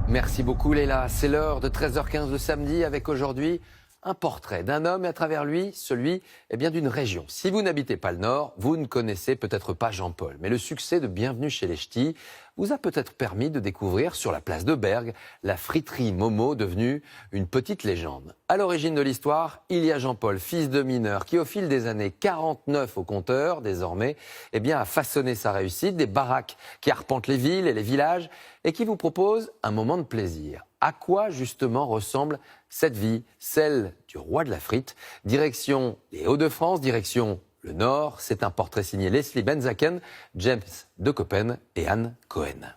Merci beaucoup Léla. C'est l'heure de 13h15 le samedi avec aujourd'hui un portrait d'un homme et à travers lui, celui d'une région. Si vous n'habitez pas le Nord, vous ne connaissez peut-être pas Jean-Paul. Mais le succès de Bienvenue chez les Ch'tis vous a peut-être permis de découvrir sur la place de Bergues la friterie Momo devenue une petite légende. À l'origine de l'histoire, il y a Jean-Paul, fils de mineur, qui au fil des années 49 au compteur, désormais, a façonné sa réussite, des baraques qui arpentent les villes et les villages et qui vous proposent un moment de plaisir. À quoi justement ressemble cette vie, celle du roi de la frite? Direction les Hauts-de-France, direction le Nord. C'est un portrait signé Leslie Benzaken, James de Coppen et Anne Cohen.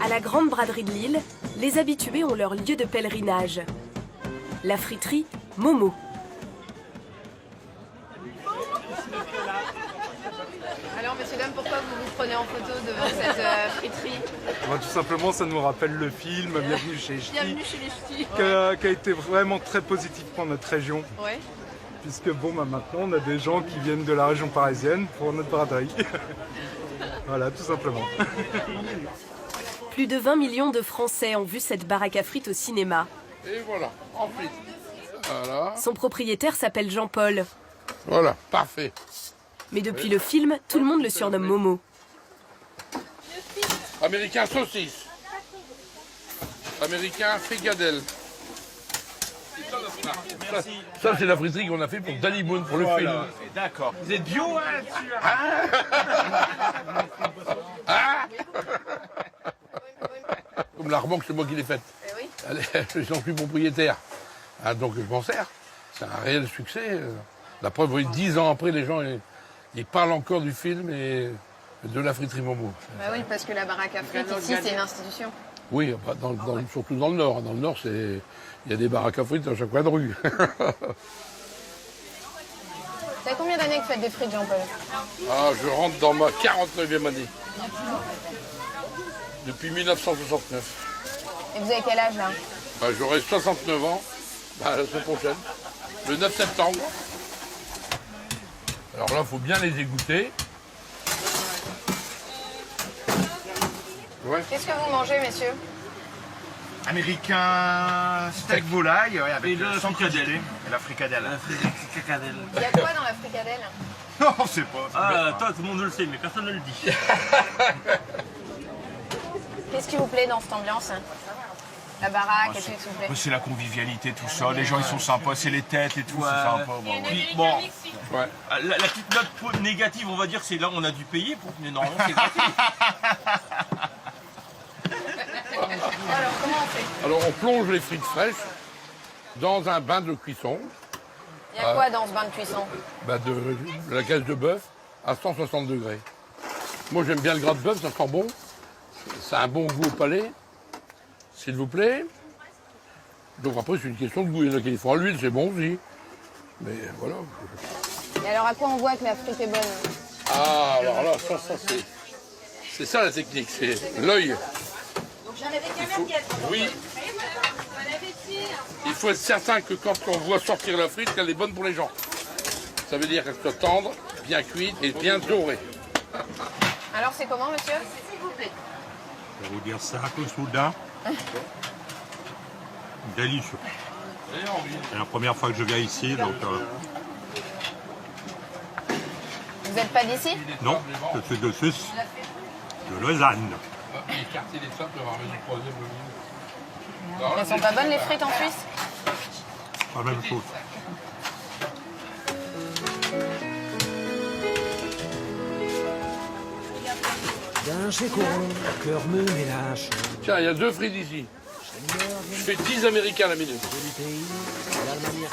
À la grande braderie de Lille, les habitués ont leur lieu de pèlerinage. La friterie Momo. Alors, messieurs, dames, pourquoi vous vous prenez en photo devant cette friterie? Tout simplement, ça nous rappelle le film Bienvenue chez les Ch'tis, Bienvenue chez les Ch'tis. qui a été vraiment très positif pour notre région. Ouais. Puisque maintenant, on a des gens qui viennent de la région parisienne pour notre braderie. Voilà, tout simplement. Plus de 20 millions de Français ont vu cette baraque à frites au cinéma. Et voilà, en frites. Voilà. Son propriétaire s'appelle Jean-Paul. Voilà, parfait. Mais depuis le film, tout le monde le surnomme Momo. Américain saucisse. Américain fricadelle. Ça, c'est la friterie qu'on a fait pour Danny Boone, pour le film. D'accord. Vous êtes bio là-dessus? Comme la remarque, c'est moi qui l'ai faite. Oui. Je suis propriétaire. Donc je m'en sers. C'est un réel succès. La preuve, 10 ans après, les gens ils parlent encore du film et de la friterie Momo. Bah oui, parce que la baraque à frites, ici, c'est une institution. Oui, surtout dans le Nord. Dans le Nord, il y a des baraques à frites à chaque coin de rue. Ça fait combien d'années que vous faites des frites, Jean-Paul? Je rentre dans ma 49e année. Depuis 1969. Et vous avez quel âge, là? J'aurai 69 ans la semaine prochaine, le 9 septembre. Alors là, il faut bien les égoutter. Ouais. Qu'est-ce que vous mangez, messieurs? Américain steak volaille avec sans crudité et la fricadelle. Il y a quoi dans la fricadelle? Non, on sait pas. Toi, tout le monde le sait, mais personne ne le dit. Qu'est-ce qui vous plaît dans cette ambiance? La baraque, qu'est-ce qui vous plaît? C'est la convivialité, tout ça. Les gens, ils sont sympas, c'est les têtes et tout, Ouais. c'est sympa. Puis, bon, Ouais. la petite note négative, on va dire, c'est là on a dû payer pour. Mais normalement, c'est gratuit. Alors, comment on fait? Alors on plonge les frites fraîches dans un bain de cuisson, Il y a quoi dans ce bain de cuisson? de la graisse de bœuf à 160 degrés. Moi j'aime bien le gras de bœuf, ça sent bon. Ça a un bon goût au palais, s'il vous plaît. Donc après c'est une question de goût. Il y en a qui font à l'huile, c'est bon aussi. Mais voilà. Et alors, à quoi on voit que la frite est bonne? Ah alors là, ça c'est ça la technique, c'est l'œil. Oui. Il faut être certain que quand on voit sortir la frite, qu'elle est bonne pour les gens. Ça veut dire qu'elle soit tendre, bien cuite et bien dorée. Alors, c'est comment, monsieur? S'il vous plaît. Je vais vous dire ça au soudain. Délicieux. C'est la première fois que je viens ici, donc... Vous Vous n'êtes pas d'ici? Non, je suis de Suisse, de Lausanne. Les quartiers des sables doivent arriver du 3e au milieu. Elles sont pas bonnes les frites en Suisse? Pas la même chose. Tiens, il y a 2 frites ici. Je fais 10 Américains à la minute.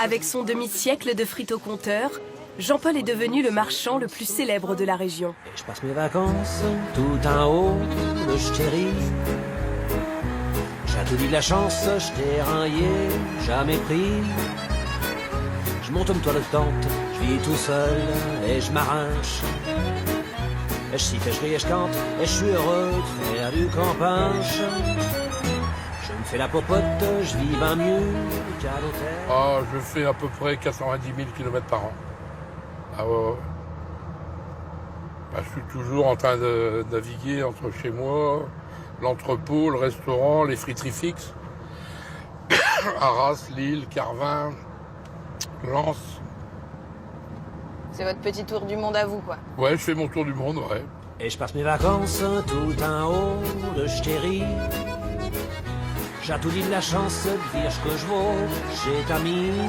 Avec son demi-siècle de frites au compteur, Jean-Paul est devenu le marchand le plus célèbre de la région. Je passe mes vacances tout en haut de Stéry. J'ai tout dit de la chance, je t'ai rien jamais pris. Je monte une toile de tente, je vis tout seul et je m'arrache. Et je siffle, je ris et je cante, et je suis heureux de faire du campage. Je me fais la popote, je vis bien mieux qu'à l'hôtel. Ah, je fais à peu près 90 000 km par an. Ah ouais, ouais. Bah, je suis toujours en train de naviguer entre chez moi, l'entrepôt, le restaurant, les friteries fixes. Arras, Lille, Carvin, Lens. C'est votre petit tour du monde à vous, quoi. Ouais, je fais mon tour du monde, ouais. Et je passe mes vacances tout en haut de Stéry. J'ai tout dit de la chance de dire ce que je vaux chez Camille.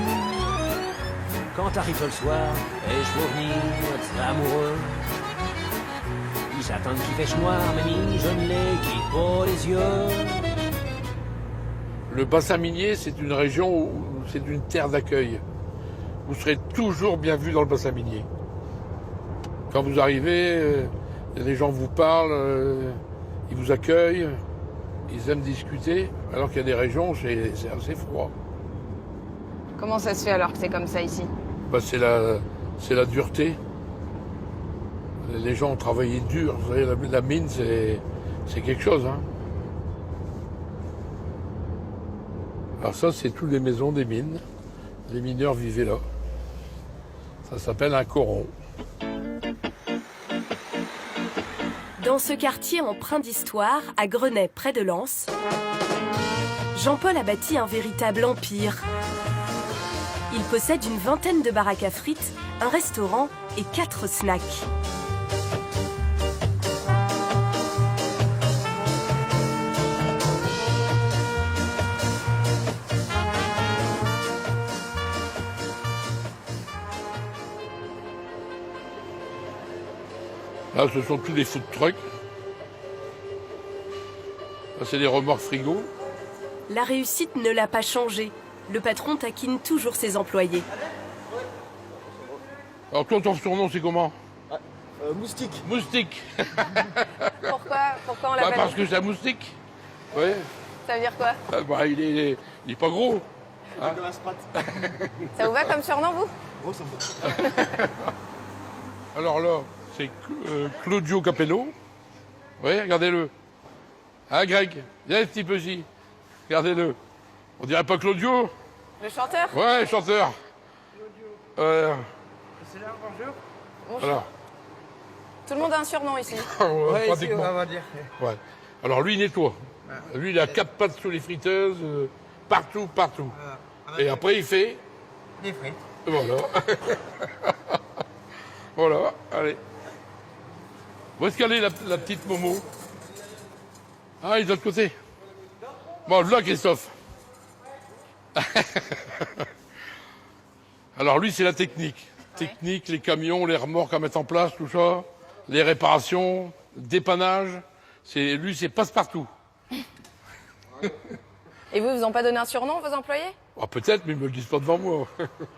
Quand arrive le soir et je veux venir être amoureux, ils attendent qu'il fait noir, mais ni je ne les quitte pas les yeux. Le bassin minier, c'est une région où c'est une terre d'accueil. Vous serez toujours bien vu dans le bassin minier. Quand vous arrivez, les gens vous parlent, ils vous accueillent, ils aiment discuter, alors qu'il y a des régions où c'est assez froid. Comment ça se fait alors que c'est comme ça ici? Bah, c'est la dureté. Les gens ont travaillé dur. Vous savez, la mine, c'est quelque chose. Hein. Alors ça, c'est toutes les maisons des mines. Les mineurs vivaient là. Ça s'appelle un coron. Dans ce quartier empreint d'histoire, à Grenay, près de Lens, Jean-Paul a bâti un véritable empire. Il possède une vingtaine de baraques à frites, un restaurant et 4 snacks. Là, ce sont tous des food trucks. Là, c'est des remorques frigo. La réussite ne l'a pas changé. Le patron taquine toujours ses employés. Alors toi, ton surnom, c'est comment? Moustique. Moustique. Pourquoi on Bah, l'appelle? parce que c'est un moustique. Oui. Ça veut dire quoi? Bah, il est pas gros. Hein? Ça vous va comme surnom, vous? Gros, ça me va. Alors là, c'est Claudio Capello. Oui, regardez-le. Hein, Greg? Viens un petit peu ici. Regardez-le. On dirait pas Claudio? Le chanteur? Ouais, chanteur. Claudio. C'est là, bonjour. Bonjour. Voilà. Tout le monde a un surnom ici. Ouais, ici, Pratiquement. on va dire. Ouais. Alors lui, il nettoie. Lui, il a 4 pattes sous les friteuses, partout. Et après, il fait... Des frites. Voilà. Voilà, allez. Où est-ce qu'elle est, la petite Momo? Ah, il est de l'autre côté. Bon, là, Christophe. Alors lui, c'est la technique. Technique, les camions, les remorques à mettre en place, tout ça. Les réparations, le dépannage. Lui, c'est passe-partout. Et vous ont pas donné un surnom, vos employés? Ah, peut-être, mais ils me le disent pas devant moi.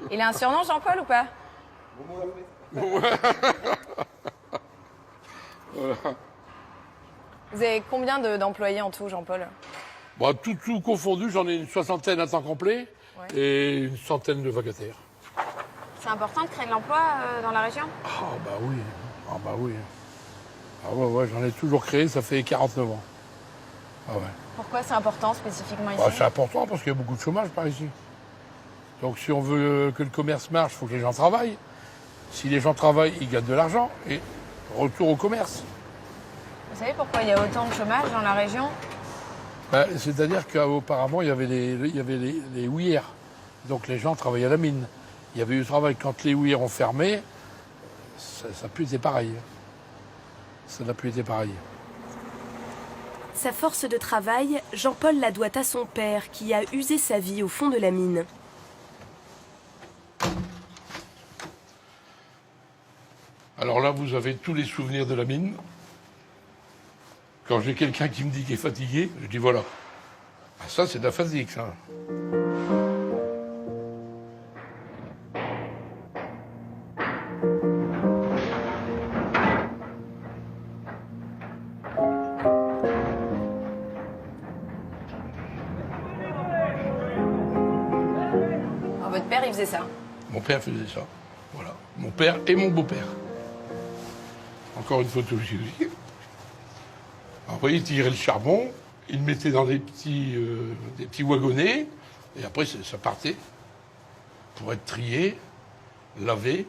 Il a un surnom, Jean-Paul, ou pas? Voilà. Vous avez combien d'employés en tout, Jean-Paul? Bon, tout confondu, j'en ai une 60aine à temps complet et une 100aine de vacataires. C'est important de créer de l'emploi dans la région? Ah bah oui, Ah ouais, j'en ai toujours créé, ça fait 49 ans. Ah ouais. Pourquoi c'est important spécifiquement ici? Bah, c'est important parce qu'il y a beaucoup de chômage par ici. Donc si on veut que le commerce marche, il faut que les gens travaillent. Si les gens travaillent, ils gagnent de l'argent et retour au commerce. Vous savez pourquoi il y a autant de chômage dans la région? Bah, c'est-à-dire qu'auparavant, il y avait les houillères. Donc les gens travaillaient à la mine. Il y avait eu du travail. Quand les houillères ont fermé, ça n'a plus été pareil. Ça n'a plus été pareil. Sa force de travail, Jean-Paul la doit à son père qui a usé sa vie au fond de la mine. Alors là, vous avez tous les souvenirs de la mine. Quand j'ai quelqu'un qui me dit qu'il est fatigué, je dis voilà. Ah, ça, c'est de la fatigue, ça. Alors, votre père, il faisait ça. Mon père faisait ça. Voilà. Mon père et mon beau-père. Encore une photo ici aussi. Alors, vous voyez, il tirait le charbon, il le mettait dans des petits wagonnets, et après, ça partait pour être trié, lavé.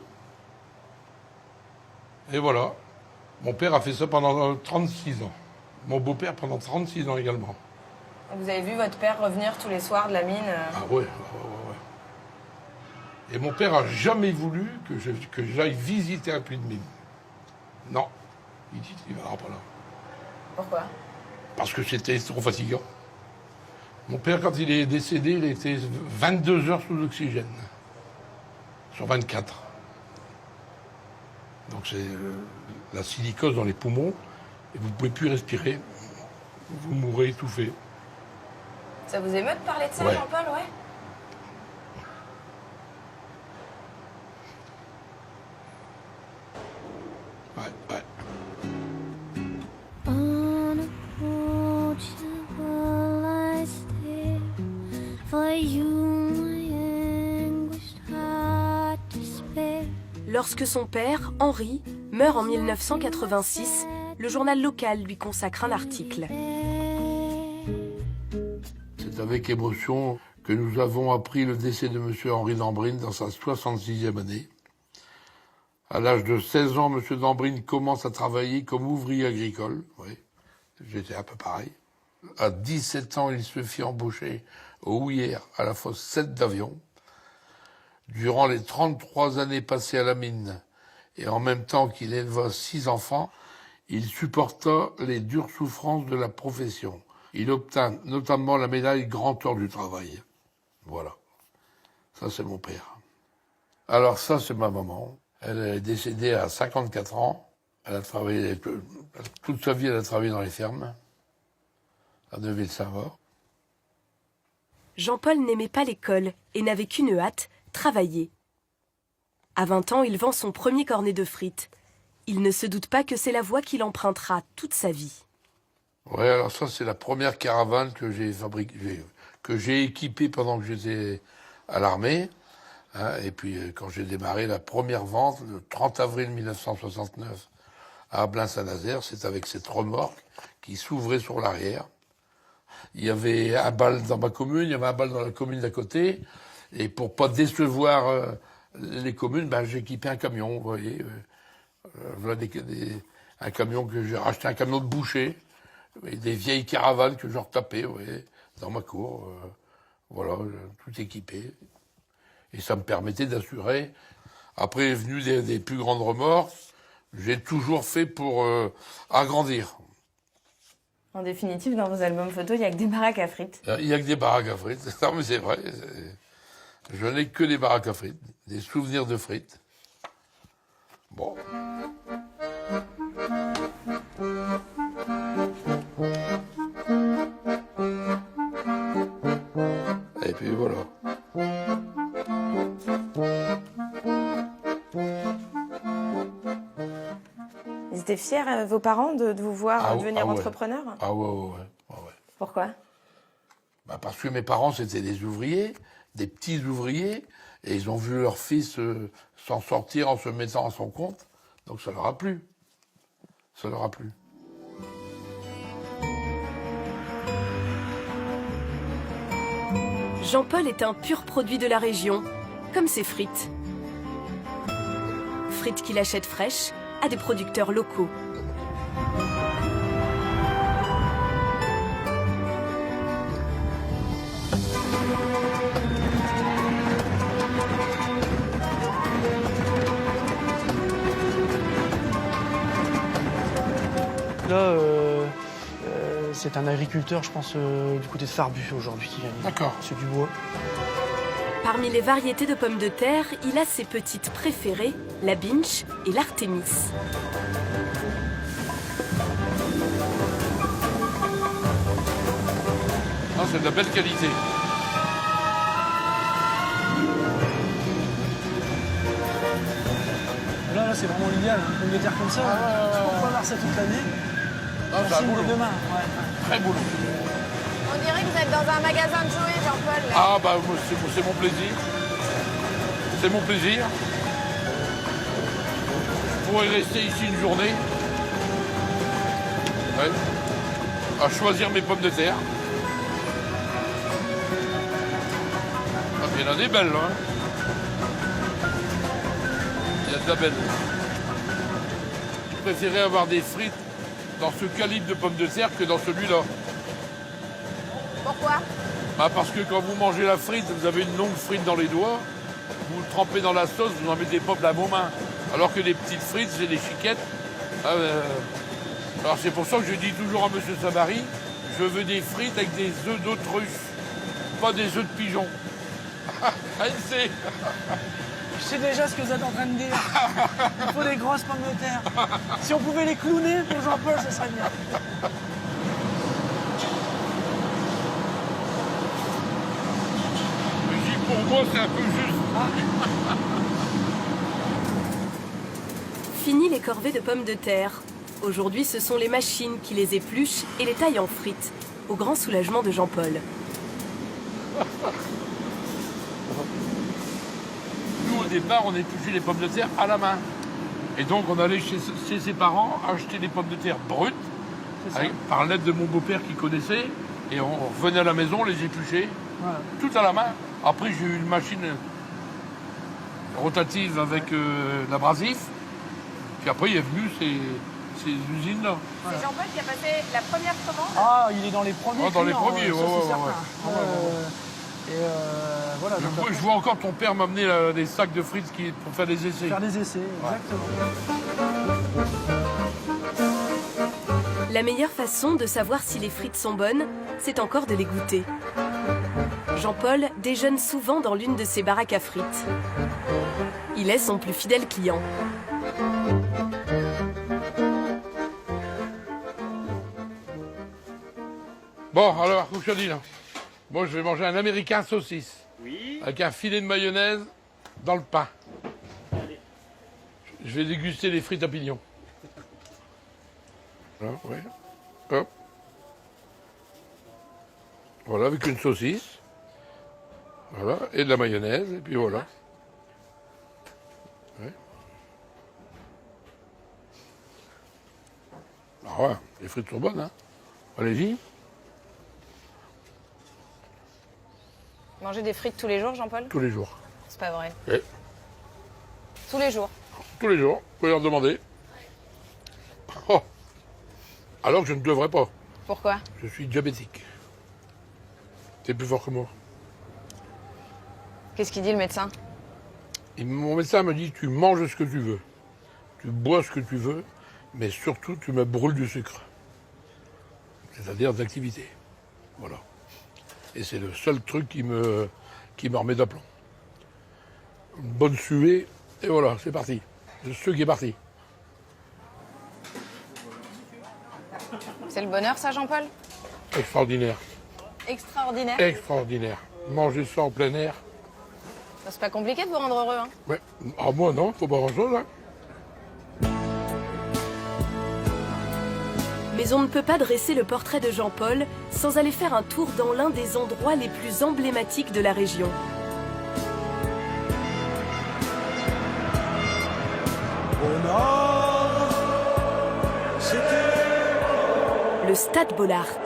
Et voilà. Mon père a fait ça pendant 36 ans. Mon beau-père pendant 36 ans également. Vous avez vu votre père revenir tous les soirs de la mine Ah ouais. Et mon père a jamais voulu que j'aille visiter un puits de mine. Non. Il dit, il ne viendra pas là. Pourquoi? Parce que c'était trop fatigant. Mon père, quand il est décédé, il était 22 heures sous oxygène. Sur 24. Donc c'est la silicose dans les poumons, et vous ne pouvez plus respirer. Vous mourrez étouffé. Ça vous émeut de parler de ça, Ouais. Jean-Paul, ouais? Ouais. Lorsque son père, Henri, meurt en 1986, le journal local lui consacre un article. C'est avec émotion que nous avons appris le décès de M. Henri Dambrine dans sa 66e année. À l'âge de 16 ans, M. Dambrine commence à travailler comme ouvrier agricole. Oui, j'étais un peu pareil. À 17 ans, il se fit embaucher au Houillères à la fosse 7 d'Avion. Durant les 33 années passées à la mine, et en même temps qu'il éleva 6 enfants, il supporta les dures souffrances de la profession. Il obtint notamment la médaille Grand Or du Travail. Voilà. Ça, c'est mon père. Alors ça, c'est ma maman. Elle est décédée à 54 ans. Elle a travaillé toute sa vie, elle a travaillé dans les fermes, à Neuville-Saint-Maur. Jean-Paul n'aimait pas l'école et n'avait qu'une hâte, travailler. À 20 ans, il vend son premier cornet de frites. Il ne se doute pas que c'est la voie qu'il empruntera toute sa vie. Ouais, alors ça, c'est la première caravane que j'ai fabriquée, que j'ai équipée pendant que j'étais à l'armée. Hein, et puis, quand j'ai démarré la première vente, le 30 avril 1969, à Ablain-Saint-Nazaire, c'est avec cette remorque qui s'ouvrait sur l'arrière. Il y avait un bal dans ma commune, il y avait un bal dans la commune d'à côté. Et pour pas décevoir les communes, ben, j'ai équipé un camion, vous voyez. Voilà un camion que j'ai racheté, un camion de boucher. Et des vieilles caravanes que je retapais, vous voyez, dans ma cour. Voilà, tout équipé. Et ça me permettait d'assurer. Après est venu des plus grandes remorques. J'ai toujours fait pour agrandir. En définitive, dans vos albums photos, il n'y a que des baraques à frites. Il n'y a que des baraques à frites. Non, mais c'est vrai. Je n'ai que des baraques à frites. Des souvenirs de frites. Bon. Et puis voilà. Ils étaient fiers, vos parents, de vous voir devenir entrepreneur? Ah ouais. Pourquoi? Bah parce que mes parents, c'était des ouvriers, des petits ouvriers, et ils ont vu leur fils s'en sortir en se mettant à son compte. Donc ça leur a plu. Ça leur a plu. Jean-Paul est un pur produit de la région, comme ses frites. Frites qu'il achète fraîches à des producteurs locaux. là, c'est un agriculteur, je pense, du côté de Farbu aujourd'hui qui vient. D'accord. C'est du bois. Parmi les variétés de pommes de terre, il a ses petites préférées, la Binch et l'Artémis. Ah, c'est de la belle qualité. Là, c'est vraiment l'idéal, une pomme de terre comme ça. On peut avoir ça toute l'année. Ah, c'est un Facile boulot. de demain. Très boulot. On dirait que vous êtes dans un magasin de jouets, Jean-Paul. là. Ah bah c'est mon plaisir. C'est mon plaisir. Je pourrais rester ici une journée. Ouais. À choisir mes pommes de terre. Ah, il y en a des belles, hein. Il y a de la belle. Je préférais avoir des frites dans ce calibre de pommes de terre que dans celui-là. Pourquoi? Bah parce que quand vous mangez la frite, vous avez une longue frite dans les doigts, vous le trempez dans la sauce, vous en mettez pas plein vos mains. Alors que les petites frites, c'est des chiquettes. Alors c'est pour ça que je dis toujours à M. Savary, je veux des frites avec des œufs d'autruche, pas des œufs de pigeon. Ah, il sait. Je sais déjà ce que vous êtes en train de dire. Il faut des grosses pommes de terre. Si on pouvait les clowner pour Jean-Paul, ce serait bien. Je dis pour moi, c'est un peu juste. Fini les corvées de pommes de terre. Aujourd'hui, ce sont les machines qui les épluchent et les taillent en frites, au grand soulagement de Jean-Paul. Nous, au départ, on épluchait les pommes de terre à la main. Et donc, on allait chez ses parents acheter des pommes de terre brutes, par l'aide de mon beau-père qui connaissait. Et on revenait à la maison, on les épluchait, tout à la main. Après, j'ai eu une machine rotative avec l'abrasif. Puis après, il est venu ces usines-là. C'est Jean-Paul qui a passé la première commande. Ah, il est dans les premiers. Ah, dans les clients, premiers, ça, ouais, c'est ouais, certain. ouais. Et voilà. donc, Je vois encore ton père m'amener des sacs de frites pour faire des essais. faire des essais, exactement. La meilleure façon de savoir si les frites sont bonnes, c'est encore de les goûter. Jean-Paul déjeune souvent dans l'une de ses baraques à frites. Il est son plus fidèle client. Bon, alors, où je te dis là? Moi, je vais manger un américain saucisse. Oui. Avec un filet de mayonnaise dans le pain. Allez. Je vais déguster les frites à pignons. Voilà, ouais. Hop. Voilà, avec une saucisse. Voilà, et de la mayonnaise, et puis voilà. Ouais. Ah ouais, les frites sont bonnes, hein. Allez-y. Manger des frites tous les jours, Jean-Paul? Tous les jours. C'est pas vrai. Ouais. Tous les jours. Tous les jours, vous pouvez leur demander. Oh. Alors que je ne devrais pas. Pourquoi? Je suis diabétique. T'es plus fort que moi. Qu'est-ce qu'il dit le médecin? Mon médecin me dit, tu manges ce que tu veux. Tu bois ce que tu veux, mais surtout tu me brûles du sucre. C'est-à-dire de l'activité. Voilà. Et c'est le seul truc qui me remet d'aplomb. Une bonne suée, et voilà, c'est parti. Le sucre est parti. C'est le bonheur, ça, Jean-Paul? Extraordinaire. Extraordinaire. Extraordinaire. Manger ça en plein air. C'est pas compliqué de vous rendre heureux, hein? Ouais. Ah, moi, non, faut pas grand-chose, hein. Mais on ne peut pas dresser le portrait de Jean-Paul sans aller faire un tour dans l'un des endroits les plus emblématiques de la région. Au nord, c'était Le Stade Bollaert.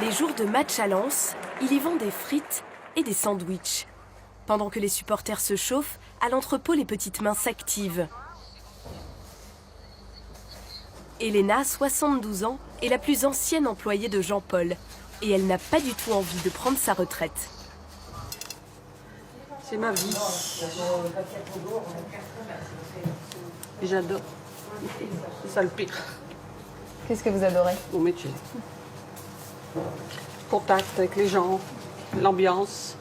Les jours de match à Lens, il y vend des frites et des sandwichs. Pendant que les supporters se chauffent, à l'entrepôt, les petites mains s'activent. Elena, 72 ans, est la plus ancienne employée de Jean-Paul. Et elle n'a pas du tout envie de prendre sa retraite. C'est ma vie. Et j'adore. C'est ça le pire. Qu'est-ce que vous adorez? Mon métier. Contact avec les gens, l'ambiance.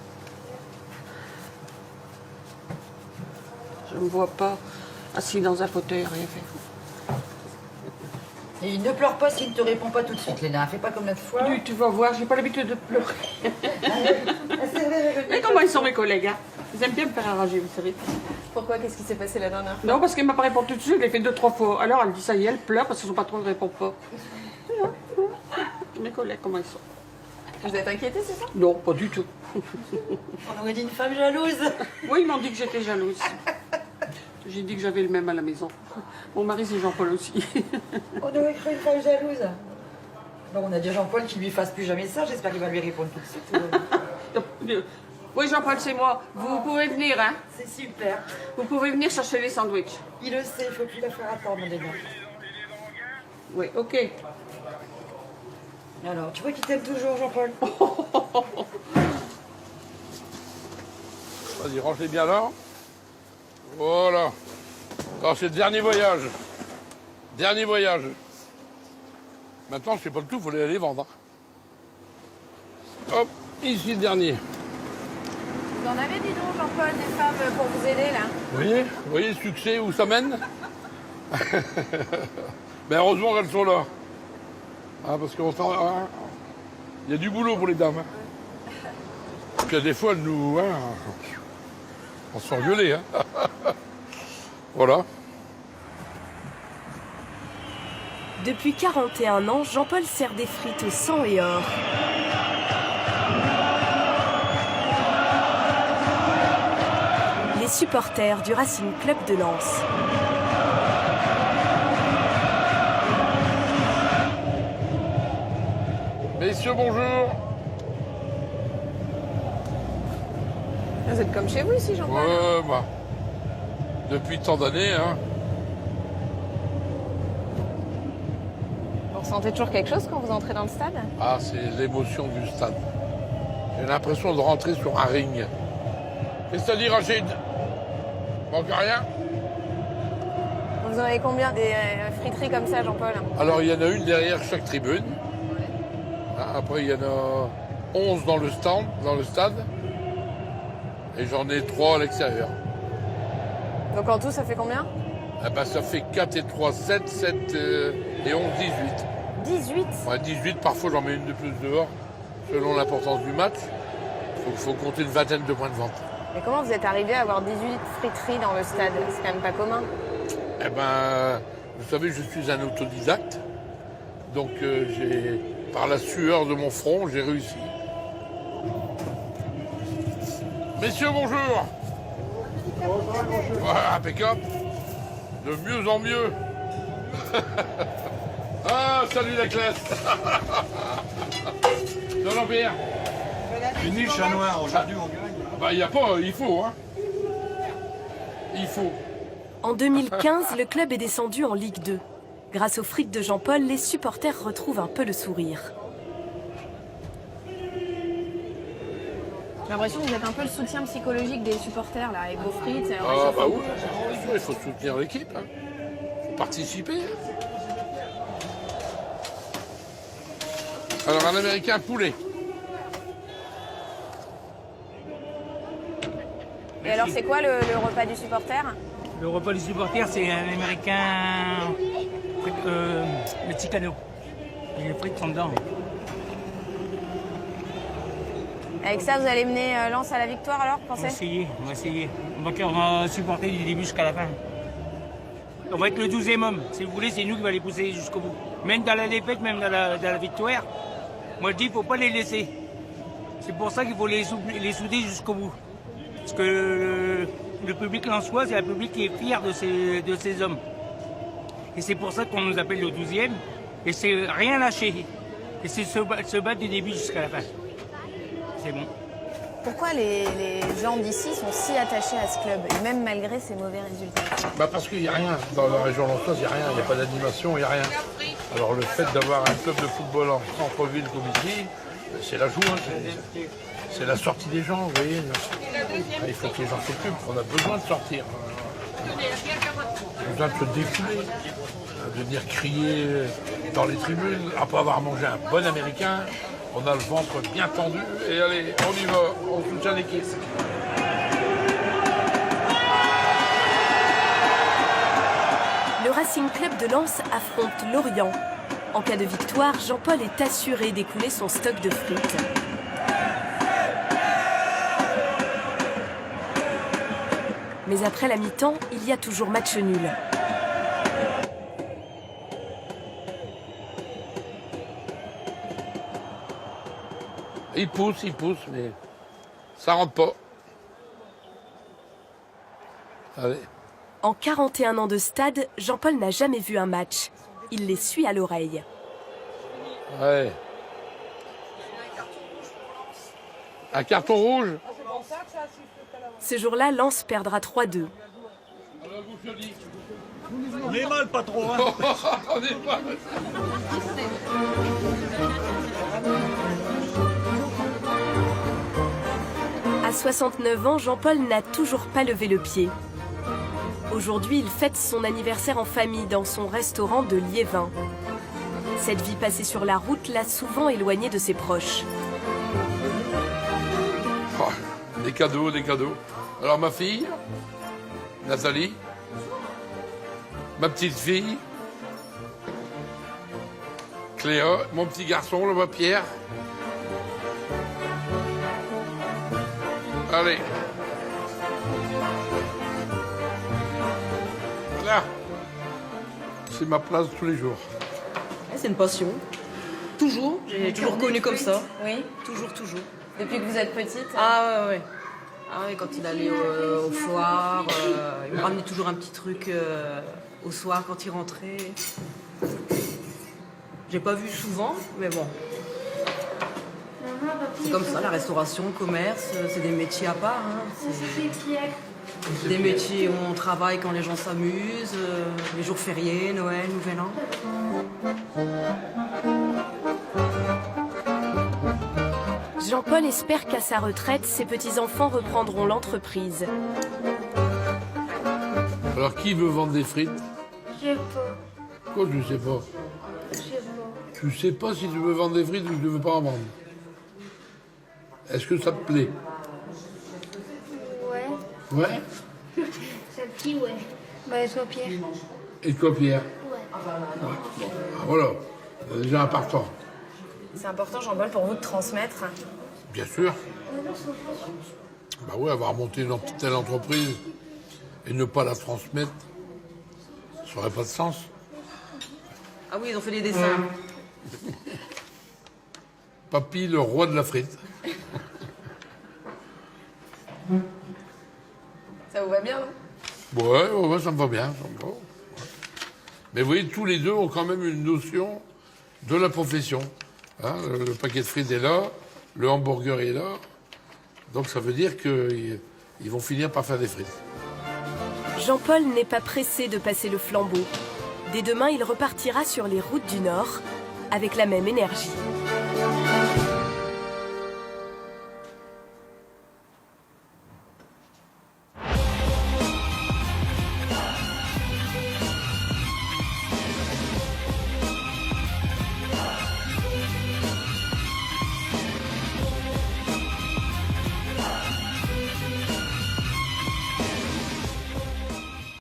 Je ne me vois pas assis dans un fauteuil, rien faire. Et ne pleure pas s'il ne te répond pas tout de suite, Léna. Fais pas comme l'autre fois. Oui, tu vas voir, j'ai pas l'habitude de pleurer. Mais comment ils sont mes collègues, hein? Ils aiment bien me faire enrager, vous savez. Pourquoi? Qu'est-ce qui s'est passé la dernière fois? Non, parce qu'elle m'a pas répondu tout de suite, je l'ai fait 2-3 fois. Alors elle dit ça y est, elle pleure parce que son patron ne répond pas. Mes collègues, comment ils sont? Vous êtes inquiété, c'est ça? Non, pas du tout. On aurait dit une femme jalouse. Oui, ils m'ont dit que j'étais jalouse. J'ai dit que j'avais le même à la maison. Mon mari, c'est Jean-Paul aussi. On aurait cru une femme jalouse. Bon, on a dit à Jean-Paul qu'il lui fasse plus jamais ça. J'espère qu'il va lui répondre tout de suite. Oui, Jean-Paul, c'est moi. Vous pouvez venir, hein? C'est super. Vous pouvez venir chercher les sandwichs. Il le sait, il faut plus la faire attendre, Léna. Oui, ok. Alors, tu vois qu'il t'aime toujours, Jean-Paul? Vas-y, ranchez bien là. Voilà. Alors, c'est le dernier voyage. Dernier voyage. Maintenant, je fais pas le tout, il faut aller les vendre. Hop, ici le dernier. Vous en avez, dis donc, Jean-Paul, des femmes pour vous aider, là? Vous voyez le succès où ça mène? Mais heureusement qu'elles sont là. Ah, parce qu'il y a du boulot pour les dames. Hein. Puis des fois, elles nous... Hein, on se fait engueuler. Hein. Voilà. Depuis 41 ans, Jean-Paul sert des frites au sang et or. Les supporters du Racing Club de Lens. Messieurs, bonjour. Vous êtes comme chez vous ici, Jean-Paul? Ouais, bah, depuis tant d'années, hein. Vous ressentez toujours quelque chose quand vous entrez dans le stade? Ah, c'est l'émotion du stade. J'ai l'impression de rentrer sur un ring. Qu'est-ce que t'as dit, Rachid? Manque rien? Vous en avez combien des friteries comme ça, Jean-Paul? Alors, il y en a une derrière chaque tribune. Après, il y en a 11 dans le stade. Et j'en ai 3 à l'extérieur. Donc en tout, ça fait combien? Eh ben, ça fait 4 et 3, 7, 7 et 11, 18. 18? Ouais, 18, parfois j'en mets une de plus dehors, selon l'importance du match. Il faut compter une vingtaine de points de vente. Mais comment vous êtes arrivé à avoir 18 friteries dans le stade? C'est quand même pas commun. Eh ben, vous savez, je suis un autodidacte. Donc, par la sueur de mon front, j'ai réussi. Messieurs, bonjour. Voilà, impeccable. De mieux en mieux. Ah, salut la classe. Non, non, Pierre. Fini le chat noir, aujourd'hui on gagne. Bah, il n'y a pas, il faut, hein. Il faut. En 2015, le club est descendu en Ligue 2. Grâce aux frites de Jean-Paul, les supporters retrouvent un peu le sourire. J'ai l'impression que vous êtes un peu le soutien psychologique des supporters, là, avec vos frites. Ah, bah oui, il faut soutenir l'équipe. Il faut participer. Alors, un Américain poulet. Et alors, c'est quoi le repas du supporter? Le repas du supporter, c'est un américain mexicano. Et les frites sont dedans. Avec ça, vous allez mener Lens à la victoire, alors, On va pensez? essayer, on va essayer. On va supporter du début jusqu'à la fin. On va être le 12e homme. Si vous voulez, c'est nous qui va les pousser jusqu'au bout. Même dans la défaite, même dans la victoire. Moi, je dis, il ne faut pas les laisser. C'est pour ça qu'il faut les souder jusqu'au bout. Parce que le public lensois, c'est un public qui est fier de ces hommes. Et c'est pour ça qu'on nous appelle le 12e. Et c'est rien lâcher. Et c'est se battre du début jusqu'à la fin. C'est bon. Pourquoi les gens d'ici sont si attachés à ce club, et même malgré ses mauvais résultats? Parce qu'il n'y a rien. Dans la région lançoise, il n'y a rien. Il n'y a pas d'animation, il n'y a rien. Alors le fait d'avoir un club de football en centre-ville comme ici, c'est la joie. C'est la sortie des gens, vous voyez. Il faut que les gens s'occupent. On a besoin de sortir. On a besoin de se défouler, de venir crier dans les tribunes. Après avoir mangé un bon américain, on a le ventre bien tendu. Et allez, on y va, on soutient l'équipe. Le Racing Club de Lens affronte Lorient. En cas de victoire, Jean-Paul est assuré d'écouler son stock de frites. Mais après la mi-temps, il y a toujours match nul. Il pousse, mais ça rentre pas. Allez. En 41 ans de stade, Jean-Paul n'a jamais vu un match. Il les suit à l'oreille. Ouais. Un carton rouge? Ce jour-là, Lens perdra 3-2. On est mal, patron. Hein. On est mal. À 69 ans, Jean-Paul n'a toujours pas levé le pied. Aujourd'hui, il fête son anniversaire en famille dans son restaurant de Liévin. Cette vie passée sur la route l'a souvent éloigné de ses proches. Oh, des cadeaux, des cadeaux. Alors ma fille, Nathalie, ma petite fille, Cléa, mon petit garçon, là-bas, Pierre. Allez. Là, c'est ma place tous les jours. C'est une passion. Toujours, j'ai toujours connu comme ça. Oui. Toujours. Depuis que vous êtes petite? Ah ouais. Ah ouais, quand il allait au foire, il me ramenait toujours un petit truc au soir quand il rentrait. J'ai pas vu souvent, mais bon. C'est comme ça, la restauration, le commerce, c'est des métiers à part. Hein. C'est des métiers où on travaille quand les gens s'amusent, les jours fériés, Noël, Nouvel An. Jean-Paul espère qu'à sa retraite, ses petits-enfants reprendront l'entreprise. Alors qui veut vendre des frites? Je sais pas. Quoi, tu sais pas? Je sais pas. Tu sais pas si tu veux vendre des frites ou si tu veux pas en vendre? Est-ce que ça te plaît? Ouais. Ouais? C'est petit, ouais. Bah, et toi, Pierre? Et toi, Pierre? Ouais. Ouais. Bon. Ah, voilà, c'est déjà important. C'est important, Jean-Paul, pour vous de transmettre? Bien sûr. Bah oui, avoir monté une telle entreprise et ne pas la transmettre, ça n'aurait pas de sens. Ah oui, ils ont fait des dessins. Papy, le roi de la frite. Ça vous va bien, non? Ouais, ça me va bien. Mais vous voyez, tous les deux ont quand même une notion de la profession. Hein, le paquet de frites est là, le hamburger est là. Donc ça veut dire qu'ils vont finir par faire des frites. Jean-Paul n'est pas pressé de passer le flambeau. Dès demain, il repartira sur les routes du Nord avec la même énergie.